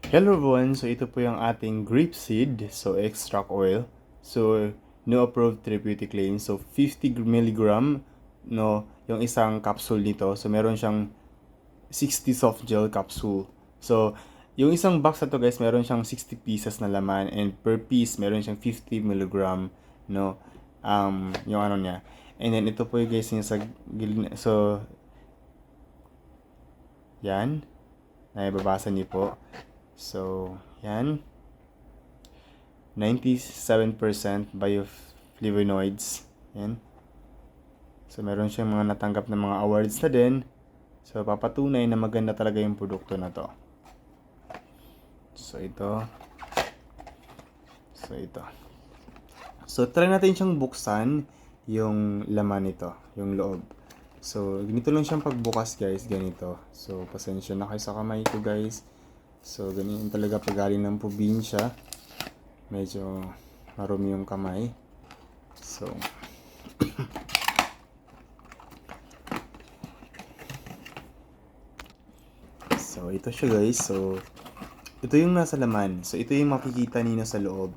Hello everyone, so ito po yung ating grapeseed, so extract oil. So, no approved therapeutic claim. So, 50 milligram, no, yung isang capsule nito. So, meron siyang 60 soft gel capsule. So, yung isang box na to guys, meron siyang 60 pieces na laman and per piece, meron siyang 50 milligram, no, yung ano niya. And then, ito po yung guys yung sa gilid, so, yan, nababasa niyo po. So, yan. 97% bioflavonoids. Yan. So, meron siyang mga natanggap na mga awards na din. So, papatunay na maganda talaga yung produkto na to. So, ito. So, try natin siyang buksan yung laman nito, yung loob. So, ganito lang siyang pagbukas guys, ganito. So, pasensya na kayo sa kamay ko guys. So, ganyan talaga pag galing ng probinsya. Medyo marumi yung kamay. So, ito siya guys. So, ito yung nasa laman. So, ito yung makikita ninyo sa loob.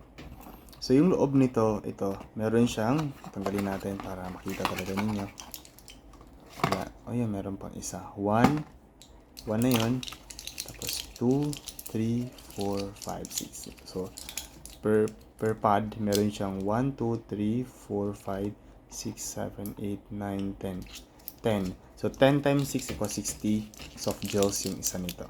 So, yung loob nito, ito, meron siyang, tanggalin natin para makita talaga ninyo. Yan, meron pang isa. 1 na yun. Tapos, 2, 3, 4, 5, 6. So, per pod, meron siyang 1, 2, 3, 4, 5, 6, 7, 8, 9, 10. 10. So, 10 times 6 equals 60 soft gels yung isa nito.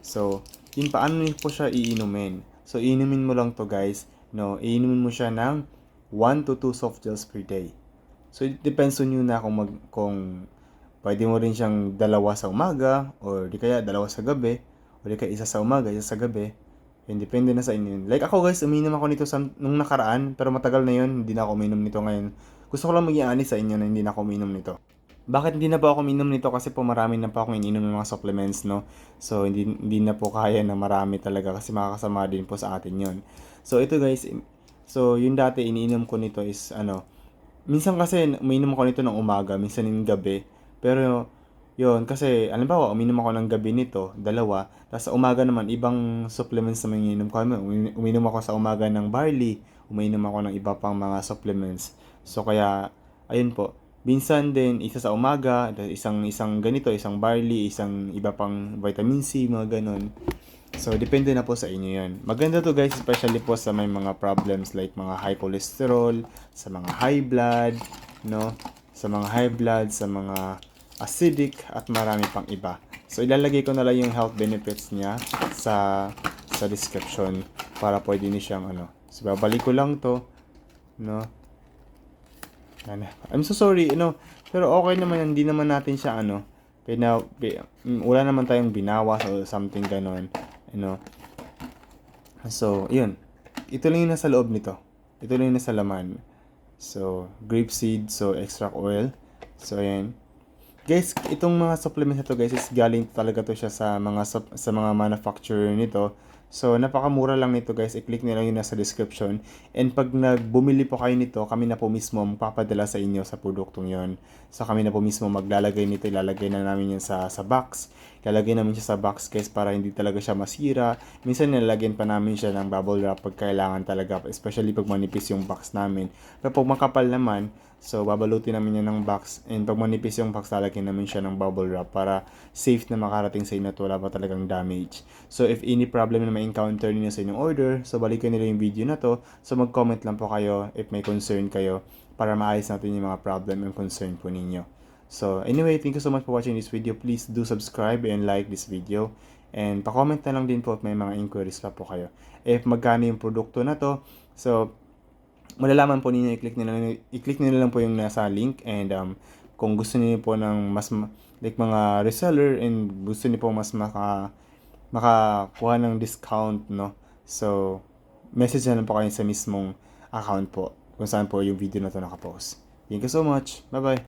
So, yun, paano niyo po siya iinumin? So, iinumin mo lang to guys. No, iinumin mo siya ng 1 to 2 soft gels per day. So, it depends on you na kung pwede mo rin siyang dalawa sa umaga, or di kaya dalawa sa gabi, o di kaya isa sa umaga, isa sa gabi. Yun, depende na sa inyo yun. Like ako guys, uminom ako nito nung nakaraan, pero matagal na yun, hindi na ako uminom nito ngayon. Gusto ko lang maging honest sa inyo na hindi na ako uminom nito. Bakit hindi na po ako uminom nito? Kasi po marami na po akong ininom ng mga supplements, no? So, hindi na po kaya na marami talaga kasi makakasama din po sa atin yun. So, ito guys, so yung dati iniinom ko nito is minsan kasi uminom ako nito ng umaga, minsan ng gabi. Pero, yun, kasi, alam ba, uminom ako ng gabi nito, dalawa. Tapos sa umaga naman, ibang supplements naman ininom ko. Uminom ako sa umaga ng barley, uminom ako ng iba pang mga supplements. So, kaya, ayun po. Minsan din, isa sa umaga, isang ganito, isang barley, isang iba pang vitamin C, mga ganun. So, depende na po sa inyo yan. Maganda to guys, especially po sa may mga problems like mga high cholesterol, sa mga high blood, no? Sa mga high blood, sa mga acidic, at marami pang iba. So, ilalagay ko na lang yung health benefits niya sa description para pwede niyo siyang So, babalik ko lang to, no? I'm so sorry, pero okay naman, hindi naman natin siya, wala naman tayong binawas or something ganon, So, yun. Ito lang yung nasa loob nito. Ito lang yung nasa laman. So, grapeseed, so extract oil. So, ayan. Guys, itong mga supplements na to guys is galing talaga to siya sa mga manufacturer nito. So, napakamura lang nito guys. I-click nyo lang yung nasa description. And pag bumili po kayo nito, kami na po mismo magpapadala sa inyo sa produktong yon. So, kami na po mismo maglalagay nito. Ilalagay na namin yun sa box. Ilalagay namin siya sa box guys para hindi talaga siya masira. Minsan nilalagyan pa namin siya ng bubble wrap pag kailangan talaga. Especially pag manipis yung box namin. Pero pag makapal naman, so, babalutin namin yan ng box. And pag manipis yung box, lalagyan namin siya ng bubble wrap para safe na makarating sa inyo at wala pa talagang damage. So, if any problem na ma-encounter niyo sa inyong order, so balikan nila yung video na to. So, mag-comment lang po kayo if may concern kayo para maayos natin yung mga problem and concern po ninyo. So, anyway, thank you so much for watching this video. Please do subscribe and like this video. And pa-comment na lang din po if may mga inquiries pa po kayo. If magkano yung produkto na to, so, malalaman po ninyo, i-click niyo lang po yung nasa link, and kung gusto niyo po ng mas like mga reseller and gusto niyo po mas makakuha ng discount, no? So, message na lang po kayo sa mismong account po kung saan po yung video na to nakapost. Thank you so much. Bye-bye.